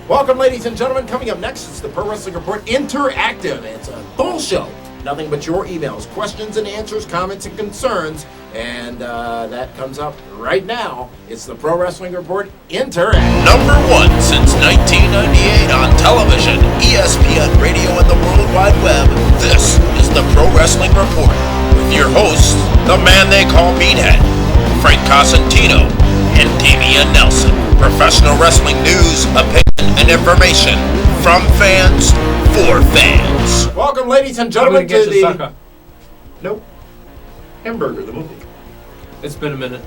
Welcome, ladies and gentlemen. Coming up next is the Pro Wrestling Report Interactive. It's a full show. Nothing but your emails, questions and answers, comments and concerns. And that comes up right now. It's the Pro Wrestling Report Interactive. Number one since 1998 on television, ESPN Radio, and the World Wide Web. This is the Pro Wrestling Report with your hosts, the man they call Meathead, Frank Cosentino, and Damien Nelson. Professional wrestling news, opinion, and information from fans for fans. Welcome, ladies and gentlemen, to the sucker. Nope. Hamburger, the movie. It's been a minute.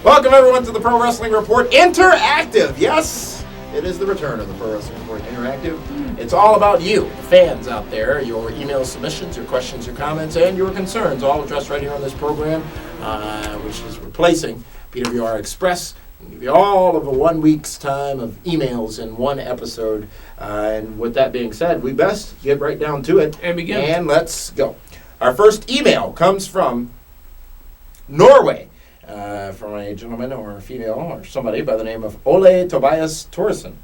Welcome, everyone, to the Pro Wrestling Report Interactive. Yes, it is the return of the Pro Wrestling Report Interactive. It's all about you, the fans out there, your email submissions, your questions, your comments, and your concerns, all addressed right here on this program, which is replacing PWR Express. We'll give you all of a 1 week's time of emails in one episode. And with that being said, we best get right down to it. And begin. And let's go. Our first email comes from Norway, from a gentleman or a female or somebody by the name of Ole Tobias Thoresen.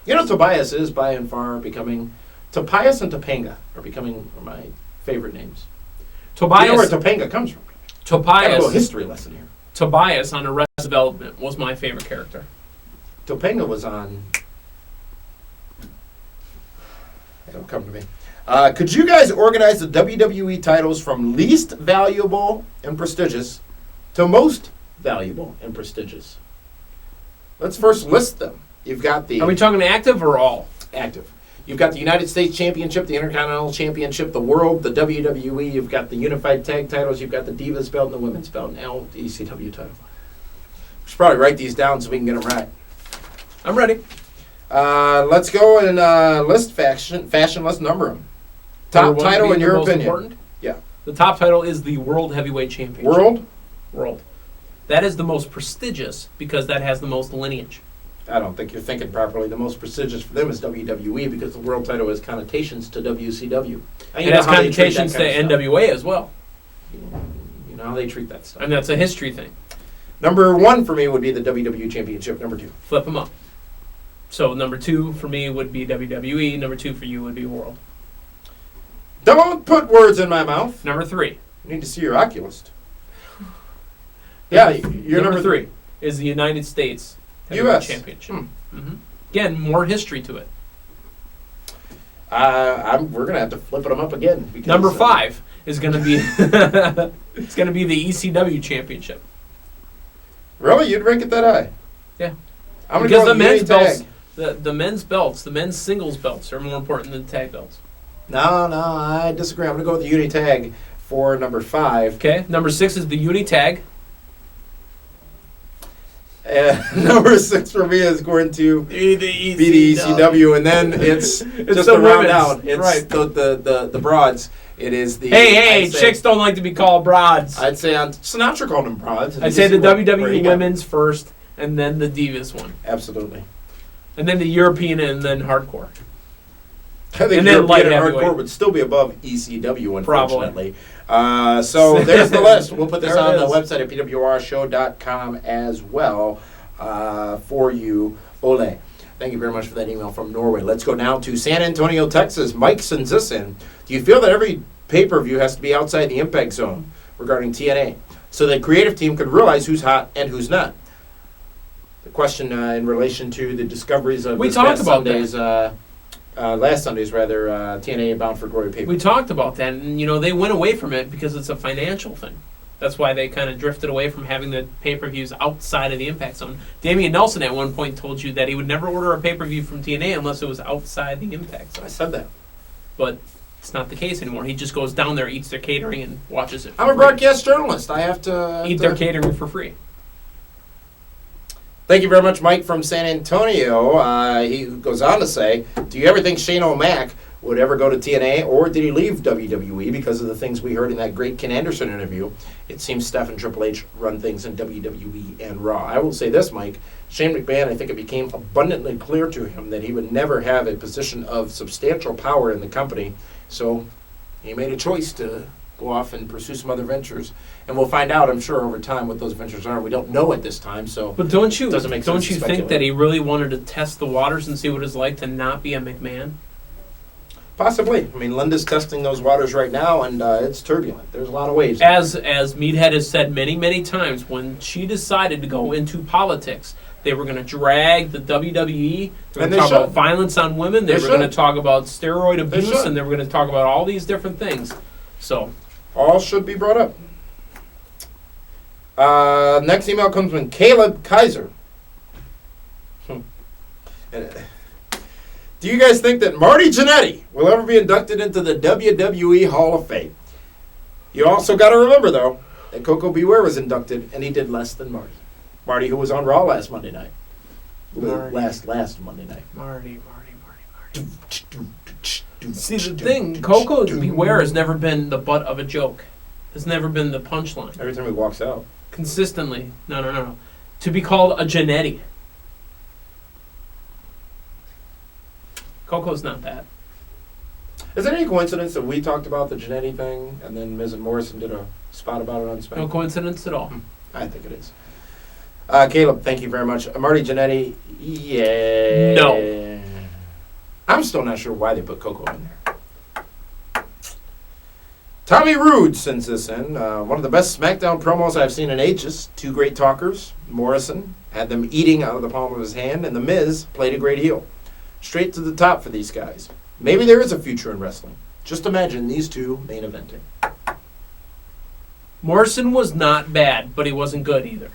You know, Tobias is by and far becoming, Tobias and Topanga are becoming my favorite names. Tobias. You know where Topanga comes from? Got a little Tobias. history lesson here. Tobias on Arrested Development was my favorite character. Topanga was on. It'll come to me. Could you guys organize the WWE titles from least valuable and prestigious to most valuable and prestigious? Let's first list them. You've got the Are we talking active or all? active. You've got the United States Championship, the Intercontinental Championship, the World, the WWE. You've got the Unified Tag titles. You've got the Divas belt and the Women's belt, and now the ECW title. We should probably write these down so we can get them right. I'm ready. Let's go and list fashion. Let's number them. Top Number one title being in the your most opinion. important? Yeah. The top title is the World Heavyweight Championship. World? That is the most prestigious because that has the most lineage. I don't think you're thinking properly. The most prestigious for them is WWE because the world title has connotations to WCW. And It has connotations to NWA as well. You know how they treat that stuff. And that's a history thing. Number one for me would be the WWE Championship. Number two. Flip them up. So number two for me would be WWE. Number two for you would be World. Don't put words in my mouth. Number three. You need to see your oculist. Yeah, you're number three. Is the United States Heavyweight U.S. Championship. Again, more history to it. We're gonna have to flip them up again. Because, Number five is going to be it's going to be the ECW Championship. Really, you'd rank it that high? Yeah. I'm gonna Because go the with men's Unity belts, Tag. the men's belts, the men's singles belts are more important than the tag belts. No, I disagree. I'm gonna go with the Unity Tag for number 5. Okay. Number 6 is the Uni Tag. Number 6 for me is going to Be be the ECW, and then it's just the to round women's, out. It's right. the broads. It is the Hey, I'd say- chicks don't like to be called broads. I'd say on Sinatra called them broads. I'd say the Where you WWE go. women's first, and then the Divas one, Absolutely. and then the European, and then Hardcore. I think And then European light and heavyweight. hardcore would still be above ECW, unfortunately. Probably. So there's the list. We'll put this There on it the is. website at pwrshow.com as well for you, Ole. Thank you very much for that email from Norway. Let's go now to San Antonio, Texas. Mike sends this in. Do you feel that every pay-per-view has to be outside the impact zone regarding TNA so the creative team could realize who's hot and who's not? The question in relation to the discoveries of We this talked past about Sunday's, last Sunday's rather, TNA Bound for Glory pay-per-view. We talked about that, and they went away from it because it's a financial thing. That's why they kind of drifted away from having the pay-per-views outside of the impact zone. Damien Nelson at one point told you that he would never order a pay-per-view from TNA unless it was outside the impact zone. I said that. But it's not the case anymore. He just goes down there, eats their catering, and watches it for I'm a free. broadcast journalist. I have to Eat their catering for free. Thank you very much, Mike from San Antonio. He goes on to say, do you ever think Shane O'Mac would ever go to TNA, or did he leave WWE because of the things we heard in that great Ken Anderson interview? It seems Steph and Triple H run things in WWE and Raw. I will say this, Mike. Shane McMahon, I think it became abundantly clear to him that he would never have a position of substantial power in the company, so he made a choice to go off and pursue some other ventures. And we'll find out, I'm sure, over time what those ventures are. We don't know at this time, so But don't you doesn't make sense to think speculate. that he really wanted to test the waters and see what it's like to not be a McMahon? Possibly. I mean, Linda's testing those waters right now, and it's turbulent. There's a lot of waves. As Meathead has said many, many times, when she decided to go into politics, they were going to drag the WWE. They were going to talk about violence on women. They were going to talk about steroid abuse, and they were going to talk about all these different things. So, all should be brought up. Next email comes from Caleb Kaiser. Do you guys think that Marty Jannetty will ever be inducted into the WWE Hall of Fame? You also got to remember, though, that Coco Beware was inducted, and he did less than Marty. Marty, who was on Raw last Monday night. Last Monday night. Marty. See, the thing, Coco Beware has never been the butt of a joke. Has never been the punchline. Every time he walks out. Consistently. No. To be called a Jannetty. Coco's not that. Is it any coincidence that we talked about the Jannetty thing, and then Miz and Morrison did a spot about it on SmackDown? No coincidence at all. I think it is. Caleb, thank you very much. Marty Jannetty, yeah. No. I'm still not sure why they put Coco in there. Tommy Rude sends this in. One of the best SmackDown promos I've seen in ages. Two great talkers. Morrison had them eating out of the palm of his hand, and The Miz played a great heel. Straight to the top for these guys. Maybe there is a future in wrestling. Just imagine these two main eventing. Morrison was not bad, but he wasn't good either.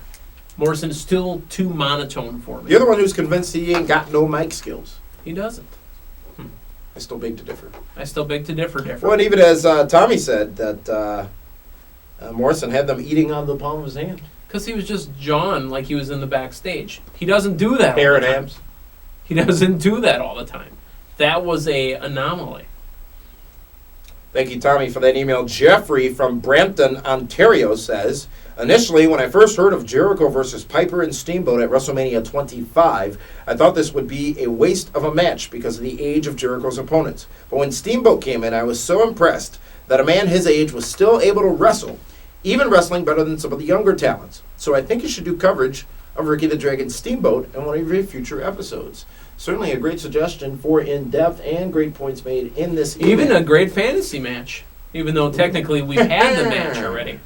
Morrison is still too monotone for me. You're the one who's convinced he ain't got no mic skills. He doesn't. I still beg to differ. Well, and even as Tommy said, that Morrison had them eating out of the palm of his hand. Because he was just jawing like he was in the backstage. He doesn't do that Hair all and the time. abs. He doesn't do that all the time. That was a anomaly. Thank you, Tommy, for that email. Jeffrey from Brampton, Ontario says, initially, when I first heard of Jericho versus Piper and Steamboat at WrestleMania 25, I thought this would be a waste of a match because of the age of Jericho's opponents. But when Steamboat came in, I was so impressed that a man his age was still able to wrestle, even wrestling better than some of the younger talents. So I think you should do coverage of Ricky the Dragon Steamboat in one of your future episodes. Certainly a great suggestion for in-depth and great points made in this email. Even a great fantasy match, even though technically we've had the match already.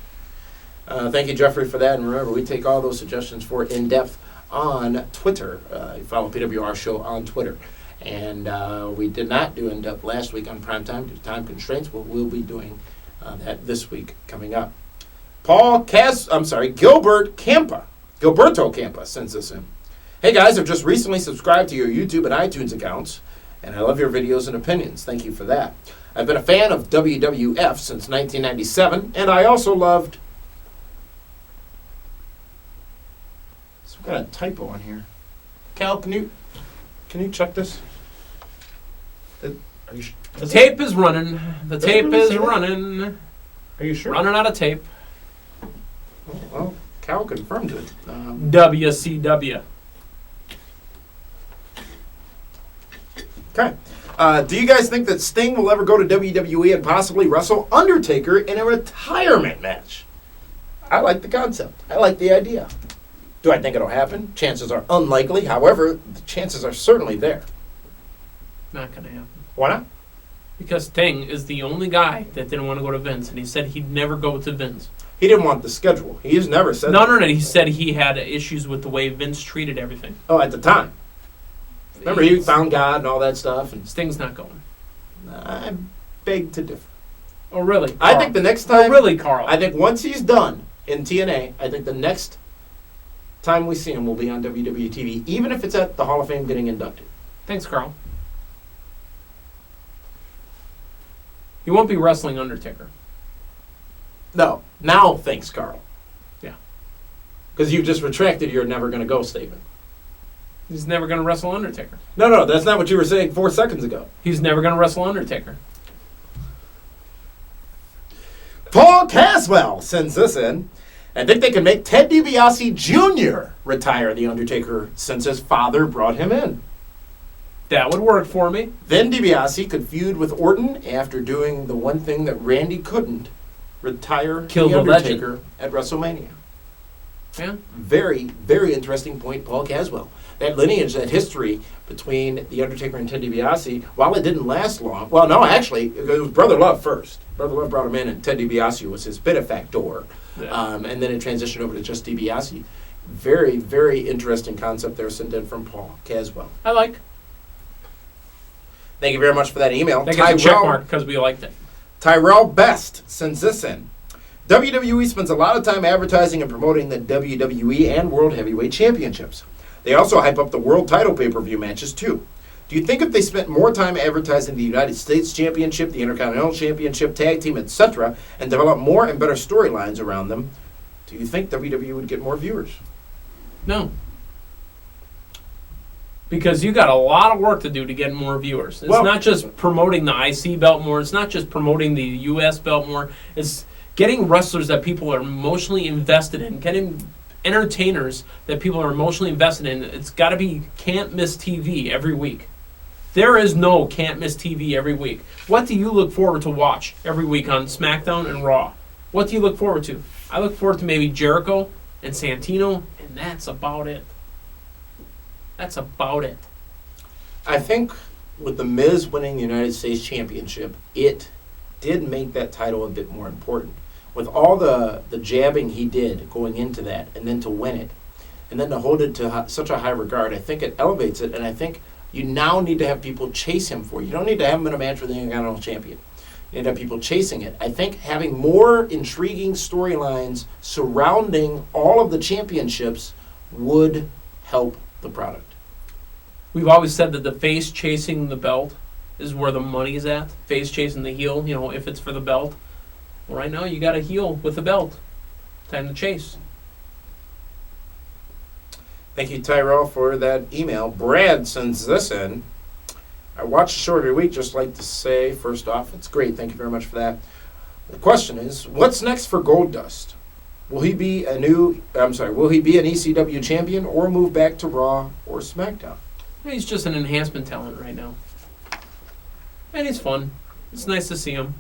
Thank you, Jeffrey, for that. And remember, we take all those suggestions for in-depth on Twitter. You follow PWR Show on Twitter. And we did not do in-depth last week on Primetime due to time constraints, but we'll be doing that this week coming up. Gilberto Campa sends this in. Hey guys, I've just recently subscribed to your YouTube and iTunes accounts, and I love your videos and opinions. Thank you for that. I've been a fan of WWF since 1997, and I also loved... Some kind of typo on here. Cal, can you check this? The tape is running. The tape is running. Are you sure? Running out of tape. Well, Cal confirmed it. WCW. Okay. Do you guys think that Sting will ever go to WWE and possibly wrestle Undertaker in a retirement match? I like the concept. I like the idea. Do I think it'll happen? Chances are unlikely. However, the chances are certainly there. Not going to happen. Why not? Because Sting is the only guy that didn't want to go to Vince, and he said he'd never go to Vince. He didn't want the schedule. He has never said that. No. He said he had issues with the way Vince treated everything. Oh, at the time. Remember, he found God and all that stuff. And Sting's not going. I beg to differ. Oh, really? I think the next time... Oh, really, Carl? I think once he's done in TNA, I think the next time we see him will be on WWE TV, even if it's at the Hall of Fame getting inducted. Thanks, Carl. He won't be wrestling Undertaker. No. Now, thanks, Carl. Yeah. Because you just retracted your never going to go statement. He's never going to wrestle Undertaker. No, that's not what you were saying 4 seconds ago. He's never going to wrestle Undertaker. Paul Caswell sends this in. I think they can make Ted DiBiase Jr. retire The Undertaker since his father brought him in. That would work for me. Then DiBiase could feud with Orton after doing the one thing that Randy couldn't, retire Kill the the Undertaker at WrestleMania. Yeah. Very, very interesting point, Paul Caswell. That lineage, that history between The Undertaker and Ted DiBiase, while it didn't last long, well, no, actually, it was Brother Love first. Brother Love brought him in, and Ted DiBiase was his benefactor. Yeah. And then it transitioned over to just DiBiase. Very, very interesting concept there sent in from Paul Caswell. I like. Thank you very much for that email. That gets a check mark because we liked it. Tyrell Best sends this in. WWE spends a lot of time advertising and promoting the WWE and World Heavyweight Championships. They also hype up the World Title pay-per-view matches too. Do you think if they spent more time advertising the United States Championship, the Intercontinental Championship, Tag Team, etc., and develop more and better storylines around them, do you think WWE would get more viewers? No. Because you got a lot of work to do to get more viewers. It's not just promoting the IC belt more. It's not just promoting the US belt more. It's getting wrestlers that people are emotionally invested in, getting entertainers that people are emotionally invested in. It's got to be can't miss TV every week. There is no can't miss TV every week. What do you look forward to watch every week on SmackDown and Raw? What do you look forward to? I look forward to maybe Jericho and Santino, and that's about it. That's about it. I think with the Miz winning the United States Championship, it did make that title a bit more important. With all the jabbing he did going into that, and then to win it, and then to hold it to such a high regard, I think it elevates it, and I think you now need to have people chase him for it. You don't need to have him in a match with the Intercontinental Champion. You need to have people chasing it. I think having more intriguing storylines surrounding all of the championships would help the product. We've always said that the face chasing the belt is where the money is at. Face chasing the heel, if it's for the belt. Well, right now you got a heel with the belt. Time to chase. Thank you, Tyrell, for that email. Brad sends this in. I watch the show every week, just like to say, first off, it's great. Thank you very much for that. The question is, what's next for Goldust? Will he be an ECW champion or move back to Raw or SmackDown? He's just an enhancement talent right now. And he's fun. It's nice to see him.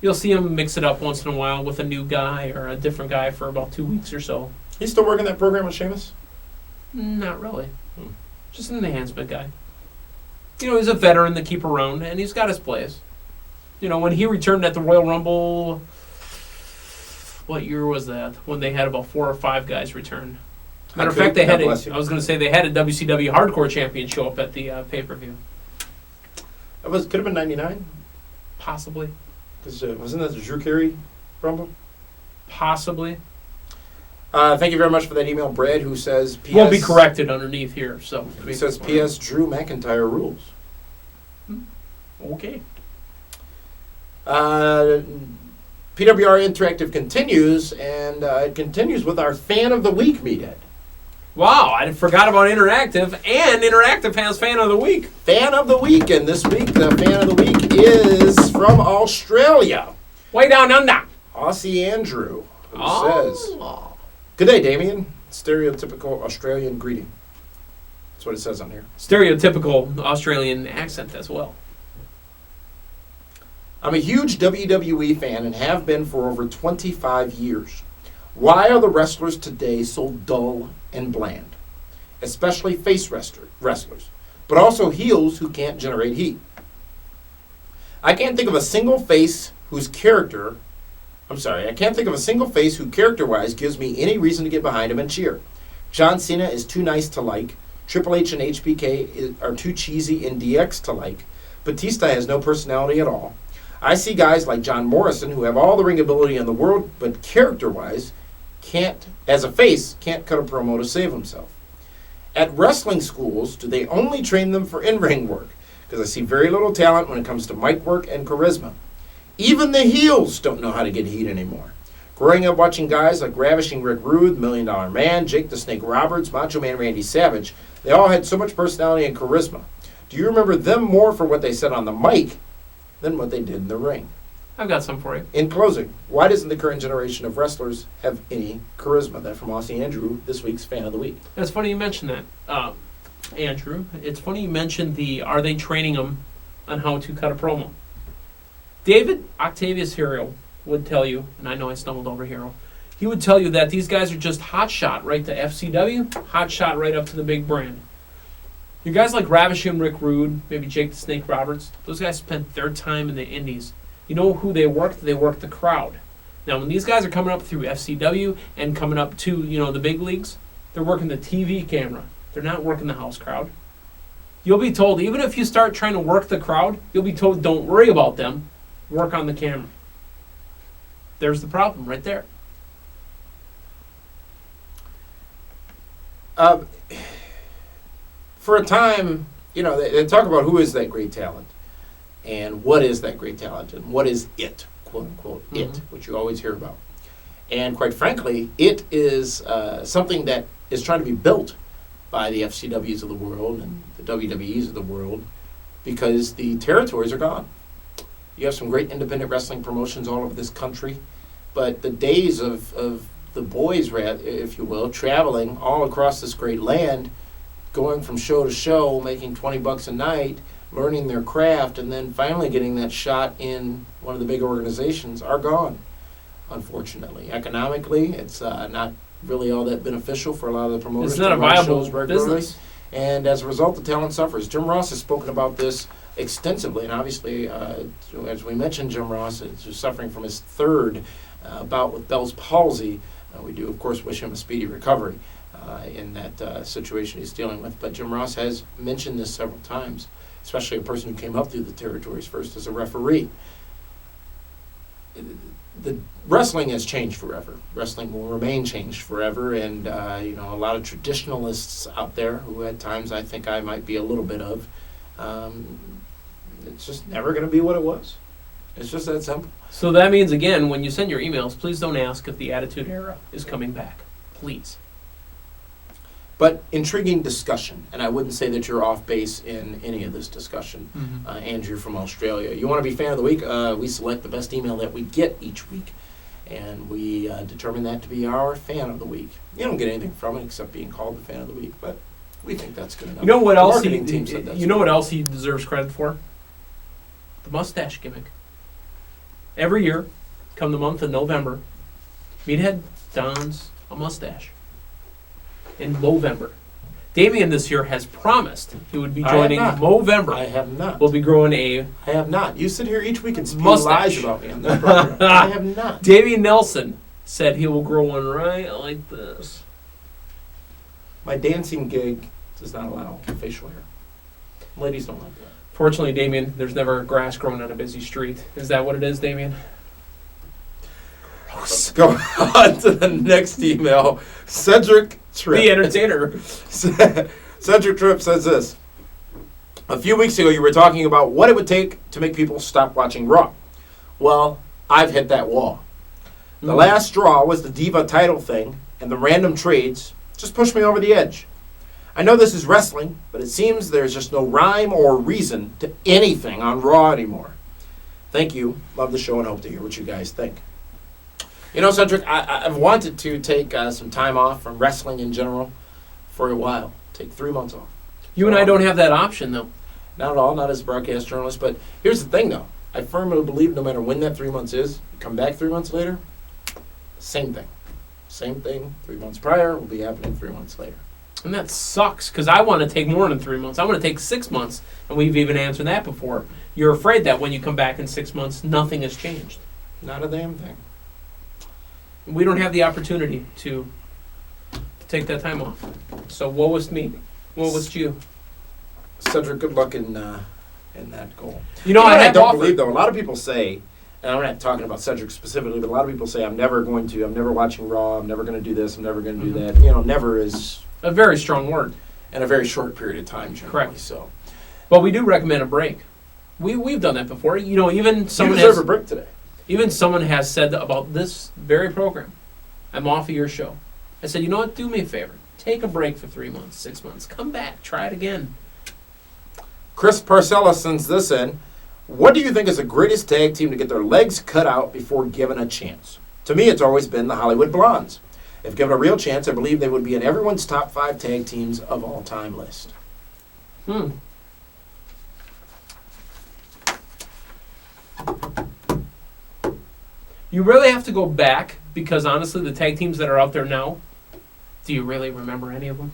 You'll see him mix it up once in a while with a new guy or a different guy for about 2 weeks or so. He's still working that program with Sheamus? Not really. Just an enhancement guy. He's a veteran to keep around, and he's got his place. When he returned at the Royal Rumble, what year was that? When they had about 4 or 5 guys return. Matter of fact, they had they had a WCW Hardcore Champion show up at the pay-per-view. Could have been 99? Possibly. Because wasn't that the Drew Carey Rumble? Possibly. Thank you very much for that email, Brad, who says P.S. We'll be corrected underneath here. So he says P.S. Drew McIntyre rules. Okay. PWR Interactive continues, and it continues with our Fan of the Week, Meathead. Wow, I forgot about Interactive, and Interactive has Fan of the Week. Fan of the Week, and this week the Fan of the Week is from Australia. Way down under. Aussie Andrew, who says, "Good day, Damien. Stereotypical Australian greeting." That's what it says on here. Stereotypical Australian accent as well. I'm a huge WWE fan and have been for over 25 years. Why are the wrestlers today so dull and bland? Especially face wrestlers, but also heels who can't generate heat. I can't think of a single face who character-wise gives me any reason to get behind him and cheer. John Cena is too nice to like. Triple H and HBK are too cheesy and DX to like. Batista has no personality at all. I see guys like John Morrison who have all the ring ability in the world, but character-wise, can't cut a promo to save himself. At wrestling schools, do they only train them for in-ring work? Because I see very little talent when it comes to mic work and charisma. Even the heels don't know how to get heat anymore. Growing up watching guys like Ravishing Rick Rude, Million Dollar Man, Jake the Snake Roberts, Macho Man Randy Savage, they all had so much personality and charisma. Do you remember them more for what they said on the mic than what they did in the ring? I've got some for you. In closing, why doesn't the current generation of wrestlers have any charisma? That from Aussie Andrew, this week's Fan of the Week. It's funny you mentioned that, Andrew. It's funny you mentioned are they training them on how to cut a promo? David Octavius Hero would tell you, and I know I stumbled over Hero, he would tell you that these guys are just hot shot right to FCW, hot shot right up to the big brand. You guys like Ravishing Rick Rude, maybe Jake the Snake Roberts, those guys spent their time in the indies. You know who they worked? They worked the crowd. Now, when these guys are coming up through FCW and coming up to, the big leagues, they're working the TV camera. They're not working the house crowd. You'll be told, even if you start trying to work the crowd, you'll be told, don't worry about them. Work on the camera. There's the problem right there. For a time, they talk about who is that great talent and what is that great talent and what is it, quote unquote, it, which you always hear about. And quite frankly, it is something that is trying to be built by the FCWs of the world and the WWEs of the world because the territories are gone. You have some great independent wrestling promotions all over this country, but the days of the boys, if you will, traveling all across this great land, going from show to show, making $20 a night, learning their craft, and then finally getting that shot in one of the big organizations are gone, unfortunately. Economically, it's not really all that beneficial for a lot of the promoters. It's not a viable business. And as a result, the talent suffers. Jim Ross has spoken about this extensively, and obviously, as we mentioned, Jim Ross is suffering from his third bout with Bell's palsy. We do, of course, wish him a speedy recovery in that situation he's dealing with. But Jim Ross has mentioned this several times, especially a person who came up through the territories first as a referee. The wrestling has changed forever. Wrestling will remain changed forever, and a lot of traditionalists out there who at times I think I might be a little bit of, it's just never going to be what it was. It's just that simple. So that means, again, when you send your emails, please don't ask if the Attitude Era is coming back. Please. But intriguing discussion, and I wouldn't say that you're off base in any of this discussion. Andrew from Australia. You want to be fan of the week? We select the best email that we get each week, and we determine that to be our fan of the week. You don't get anything from it except being called the fan of the week, but we think that's good enough. You know what else? Marketing team said that's what else he deserves credit for? The mustache gimmick. Every year, come the month of November, Meathead dons a mustache. In Movember. Damien this year has promised he would be joining Movember. I have not. We'll be growing a I have not. You sit here each week and speak mustache. lies about me on this program. I have not. Damien Nelson said he will grow one right like this. My dancing gig does not allow facial hair. Ladies don't like that. Fortunately, Damien, there's never grass growing on a busy street. Is that what it is, Damien? Let's go on to the next email. Cedric Tripp. The entertainer. Cedric Tripp says this. A few weeks ago, you were talking about what it would take to make people stop watching Raw. Well, I've hit that wall. The last straw was the Diva title thing, and the random trades just pushed me over the edge. I know this is wrestling, but it seems there's just no rhyme or reason to anything on Raw anymore. Thank you. Love the show and hope to hear what you guys think. Cedric, I've wanted to take some time off from wrestling in general for a while. Take 3 months off. You and I don't have that option, though. Not at all, not as a broadcast journalist. But here's the thing, though. I firmly believe no matter when that 3 months is, you come back 3 months later, same thing. Same thing 3 months prior will be happening 3 months later. And that sucks, because I want to take more than 3 months. I want to take 6 months, and we've even answered that before. You're afraid that when you come back in 6 months, nothing has changed. Not a damn thing. We don't have the opportunity to take that time off. So woe was me. Woe was you. Cedric, good luck in that goal. I don't believe, though. A lot of people say, and I'm not talking about Cedric specifically, but a lot of people say, I'm never watching Raw, I'm never going to do this, I'm never going to do that. Never is a very strong word. In a very short period of time, generally. Correct. So, but we do recommend a break. We've done that before. Even someone you deserve a break today. Even someone has said about this very program, I'm off of your show. I said, you know what? Do me a favor. Take a break for 3 months, 6 months. Come back. Try it again. Chris Parcella sends this in. What do you think is the greatest tag team to get their legs cut out before given a chance? To me, it's always been the Hollywood Blondes. If given a real chance, I believe they would be in everyone's top 5 tag teams of all time list. You really have to go back because, honestly, the tag teams that are out there now, do you really remember any of them?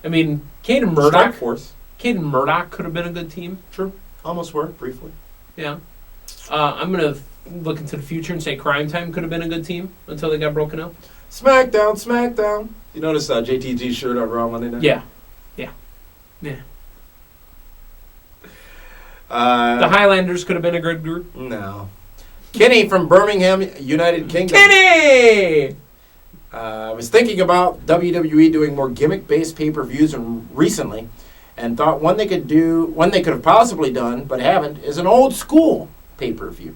I mean, Kane and Murdoch. Strike Force. Kane and Murdoch could have been a good team. True. Almost were, briefly. Yeah. I'm going to look into the future and say Crime Time could have been a good team until they got broken up. SmackDown. You notice JTG's shirt on Raw Monday night? Yeah. The Highlanders could have been a good group. No. Kenny from Birmingham, United Kingdom. Kenny! I was thinking about WWE doing more gimmick-based pay-per-views recently, and thought one they could have possibly done, but haven't, is an old-school pay-per-view.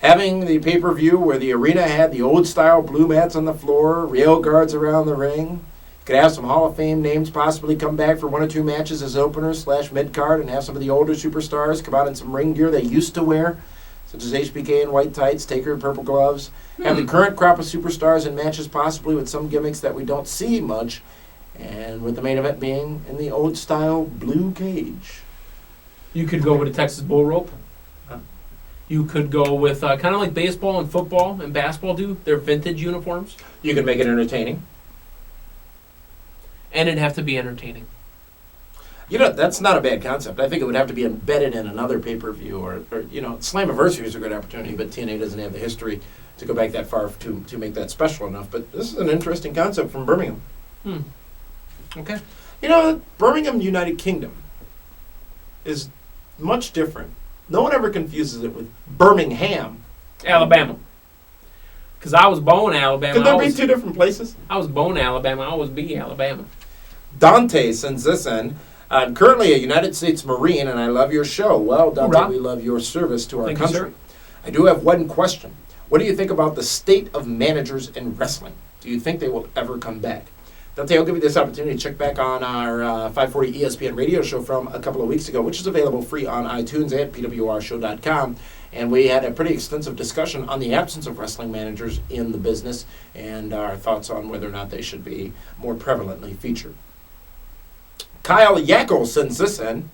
Having the pay-per-view where the arena had the old-style blue mats on the floor, rail guards around the ring. Could have some Hall of Fame names possibly come back for 1 or 2 matches as openers / mid-card, and have some of the older superstars come out in some ring gear they used to wear, such as HBK in white tights, Taker in purple gloves. Have the current crop of superstars in matches possibly with some gimmicks that we don't see much, and with the main event being in the old-style blue cage. You could go with a Texas bull rope. You could go with kind of like baseball and football and basketball do. Their vintage uniforms. You can make it entertaining. And it'd have to be entertaining. That's not a bad concept. I think it would have to be embedded in another pay-per-view or Slammiversary is a good opportunity, but TNA doesn't have the history to go back that far to make that special enough. But this is an interesting concept from Birmingham. Okay. Birmingham, United Kingdom is much different. No one ever confuses it with Birmingham, Alabama. Because I was born in Alabama. Could there be 2 different places? I was born in Alabama. I always be Alabama. Dante sends this in. I'm currently a United States Marine, and I love your show. Well, Dante, Hoorah. we love your service to our Thank you, country. sir. I do have one question. What do you think about the state of managers in wrestling? Do you think they will ever come back? Dante, I'll give you this opportunity to check back on our 540 ESPN radio show from a couple of weeks ago, which is available free on iTunes at pwrshow.com. And we had a pretty extensive discussion on the absence of wrestling managers in the business and our thoughts on whether or not they should be more prevalently featured. Kyle Yackel sends this in.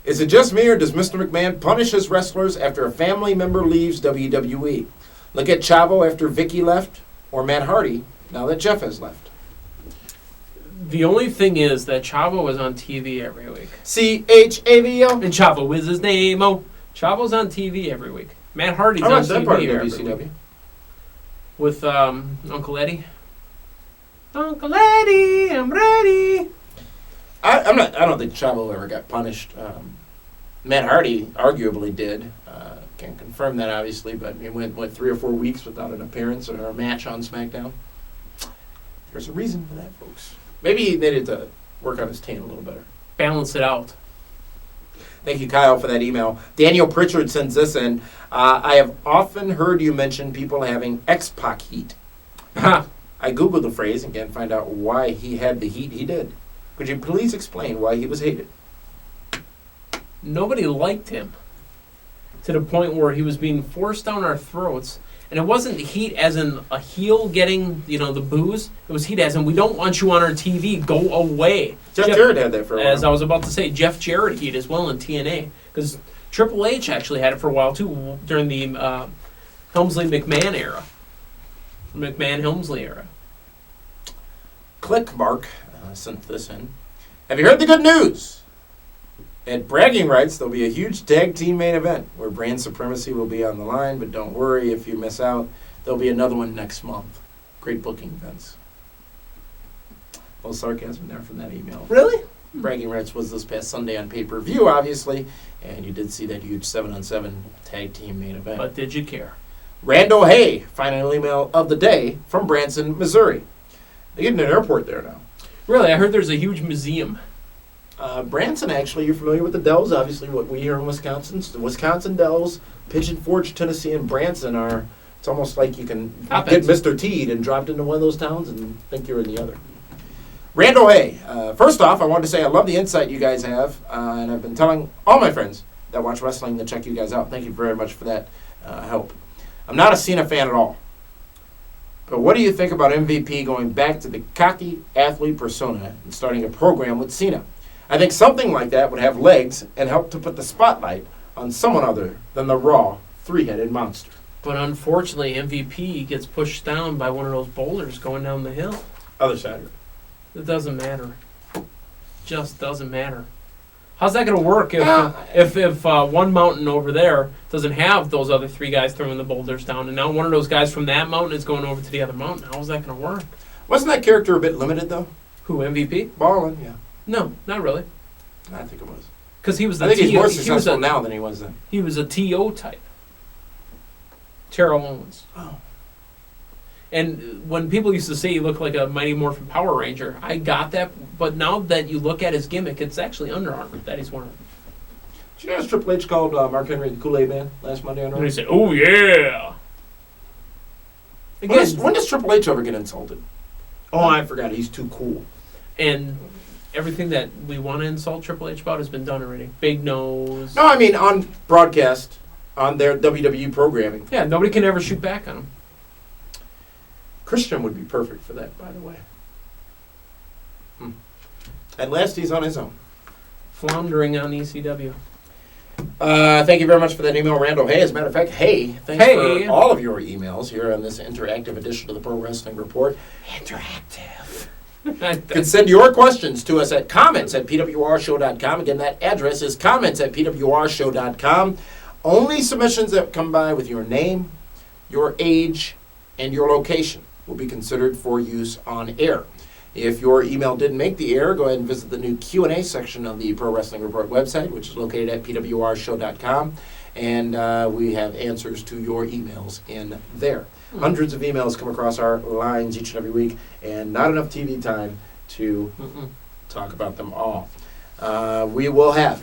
Is it just me, or does Mr. McMahon punish his wrestlers after a family member leaves WWE? Look at Chavo after Vicky left, or Matt Hardy now that Jeff has left. The only thing is that Chavo was on TV every week. CHAVO. And Chavo is his name. Oh, Chavo's on TV every week. Matt Hardy's on that TV part of every WCW. week. With Uncle Eddie. Uncle Eddie, I'm ready. I don't think Chavo ever got punished. Matt Hardy arguably did. Can't confirm that, obviously, but he went 3 or 4 weeks without an appearance or a match on SmackDown. There's a reason for that, folks. Maybe he needed to work on his tan a little better. Balance it out. Thank you, Kyle, for that email. Daniel Pritchard sends this in. I have often heard you mention people having X-Pac heat. I Googled the phrase and can't find out why he had the heat he did. Could you please explain why he was hated? Nobody liked him to the point where he was being forced down our throats. And it wasn't heat as in a heel getting, the booze. It was heat as in, we don't want you on our TV. Go away. Jeff Jarrett had that for a while. As I was about to say, Jeff Jarrett heat as well in TNA. Because Triple H actually had it for a while, too, during the Helmsley-McMahon era. McMahon-Helmsley era. Click Mark sent this in. Have you heard the good news? At Bragging Rights, there'll be a huge tag team main event where brand supremacy will be on the line, but don't worry if you miss out. There'll be another one next month. Great booking, Vince. A little sarcasm there from that email. Really? Bragging Rights was this past Sunday on pay-per-view, obviously, and you did see that huge 7-on-7 tag team main event. But did you care? Randall Hay, final email of the day from Branson, Missouri. They get an airport there now. Really? I heard there's a huge museum. Branson, actually, you're familiar with the Dells, obviously, what we hear in Wisconsin. So the Wisconsin Dells, Pigeon Forge, Tennessee, and Branson are, it's almost like you can get Mr. Teed and dropped into one of those towns and think you're in the other. Randall Hay, first off, I wanted to say I love the insight you guys have, and I've been telling all my friends that watch wrestling to check you guys out. Thank you very much for that help. I'm not a Cena fan at all. But what do you think about MVP going back to the cocky athlete persona and starting a program with Cena? I think something like that would have legs and help to put the spotlight on someone other than the Raw three-headed monster. But unfortunately, MVP gets pushed down by one of those boulders going down the hill. Other side. It doesn't matter. Just doesn't matter. How's that going to work if one mountain over there doesn't have those other 3 guys throwing the boulders down, and now one of those guys from that mountain is going over to the other mountain? How's that going to work? Wasn't that character a bit limited, though? Who, MVP? Ballin, yeah. No, not really. I think it was. Because he was the I think he's TO more successful now than he was then. He was a TO type. Terrell Owens. Oh. And when people used to say he looked like a Mighty Morphin Power Ranger, I got that. But now that you look at his gimmick, it's actually Under Armour that he's wearing. Did you notice Triple H called Mark Henry the Kool-Aid Man last Monday on Raw? And he said, "Oh yeah." Again, When does Triple H ever get insulted? Oh, I forgot. He's too cool. and everything that we want to insult Triple H about has been done already. Big nose. No, I mean on broadcast, on their WWE programming. Yeah, nobody can ever shoot back on him. Christian would be perfect for that, by the way. At last, he's on his own. Floundering on ECW. Thank you very much for that email, Randall. Hey, as a matter of fact, thanks for all of your emails here on this interactive edition of the Pro Wrestling Report. Interactive. You can send your questions to us at comments@pwrshow.com. Again, that address is comments@pwrshow.com. Only submissions that come by with your name, your age, and your location will be considered for use on air. If your email didn't make the air, go ahead and visit the new Q&A section of the Pro Wrestling Report website, which is located at pwrshow.com, and we have answers to your emails in there. Hundreds of emails come across our lines each and every week, and not enough TV time to talk about them all. We will have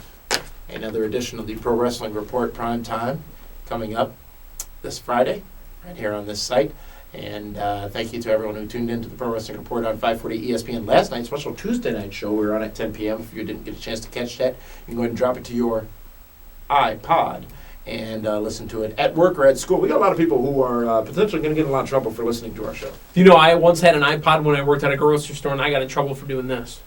another edition of the Pro Wrestling Report Prime Time coming up this Friday, right here on this site. And thank you to everyone who tuned in to the Pro Wrestling Report on 540 ESPN last night. Special Tuesday night show. We were on at 10 p.m. If you didn't get a chance to catch that, you can go ahead and drop it to your iPod and listen to it at work or at school. We got a lot of people who are potentially going to get in a lot of trouble for listening to our show. You know, I once had an iPod when I worked at a grocery store, and I got in trouble for doing this.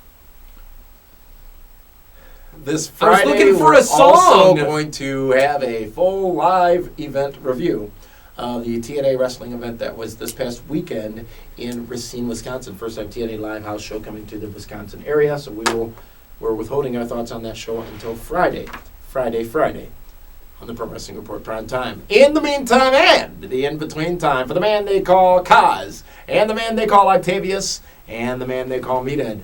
This Friday, I was looking for we're a song. also going to have a full live event review. The TNA wrestling event that was this past weekend in Racine, Wisconsin. First time TNA live house show coming to the Wisconsin area. So we're withholding our thoughts on that show until Friday on the Pro Wrestling Report Prime Time. In the meantime, and the in-between time for the man they call Kaz, and the man they call Octavius, and the man they call Meathead.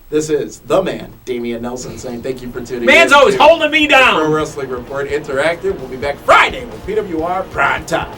This is the man, Damien Nelson, saying thank you for tuning in. Man's always holding me down. Pro Wrestling Report Interactive. We'll be back Friday with PWR Prime Time.